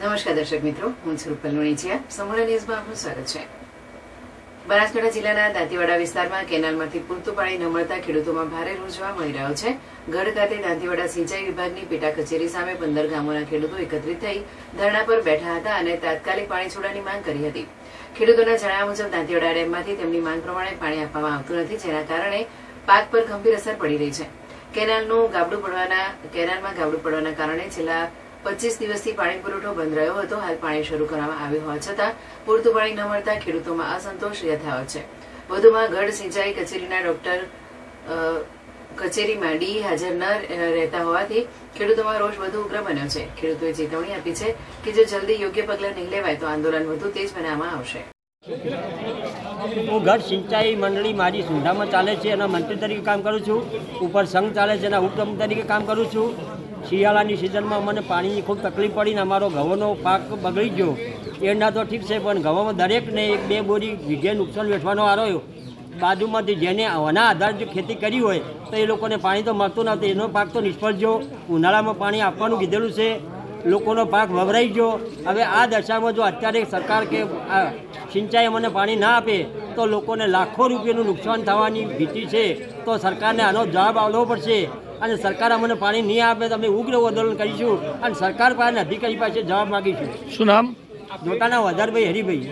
નમસ્કાર દર્શક મિત્રો, હું છું રૂપલ લુણીચિયા. સમગ્ર ન્યૂઝમાં આપનું સ્વાગત છે. બનાસકાંઠા જિલ્લાના દાંતીવાડા વિસ્તારમાં કેનાલમાંથી પૂરતું પાણી ન મળતા ખેડૂતોમાં ભારે રોષ જોવા મળી રહ્યો છે. ગઢ ખાતે દાંતીવાડા સિંચાઈ વિભાગની પેટા કચેરી સામે 15 ગામોના ખેડૂતો એકત્રિત થઈ ધરણા પર બેઠા હતા અને તાત્કાલિક પાણી છોડવાની માંગ કરી હતી. ખેડૂતોના જણાવ્યા મુજબ દાંતીવાડા ડેમમાંથી તેમની માંગ પ્રમાણે પાણી આપવામાં આવતું નથી, જેના કારણે પાક પર ગંભીર અસર પડી રહી છે. કેનાલમાં ગાબડું પડવાના કારણે છેલ્લા 25 દિવસથી પાણી પુરવઠો બંધ રહ્યો હતો. હાલ પાણી શરૂ કરવામાં આવ્યું હોવા છતાં પૂરતું પાણી ન મળતા ખેડૂતોમાં અસંતોષ યથાવત છે. વધુમાં ગઢ સિંચાઈ કચેરીના ડોક્ટર કચેરીમાં ડી હાજર ન રહેતા હોવાથી ખેડૂતોમાં રોષ વધુ ઉગ્ર બન્યો છે. ખેડૂતોએ ચેતવણી આપી છે કે જો જલ્દી યોગ્ય પગલાં નહીં લેવાય તો આંદોલન વધુ તેજ બનાવવામાં આવશે. હું ગઢ સિંચાઈ મંડળી મારી સુંઢામાં ચાલે છે એના મંત્રી તરીકે કામ કરું છું. ઉપર સંઘ ચાલે છે એના ઉપપ્રમુખ તરીકે કામ કરું છું. શિયાળાની સિઝનમાં મને પાણીની ખૂબ તકલીફ પડીને અમારો ઘઉંનો પાક બગડી ગયો. એના તો ઠીક છે, પણ ઘઉંમાં દરેકને 1-2 બોરી વીઘે નુકસાન વેઠવાનો આવ્યો. બાજુમાંથી જેને આના આધાર જો ખેતી કરી હોય તો એ લોકોને પાણી તો મળતું નહોતું, એનો પાક તો નિષ્ફળ ગયો. ઉનાળામાં પાણી આપવાનું કીધેલું છે, લોકોનો પાક વવરાઈ ગયો. હવે આ દશામાં જો અત્યારે સરકાર કે સિંચાઈ અમને પાણી ના આપે તો લોકોને લાખો રૂપિયાનું નુકસાન થવાની ભીતિ છે. તો સરકારને આનો જવાબ આપવો પડશે અને સરકાર અમને પાણી નહીં આપે તો અમે ઉગ્ર આંદોલન કરીશું અને સરકાર પાસે અધિકારી પાસે જવાબ માગીશું. શું નામ? જોટાના વધારભાઈ હરિભાઈ.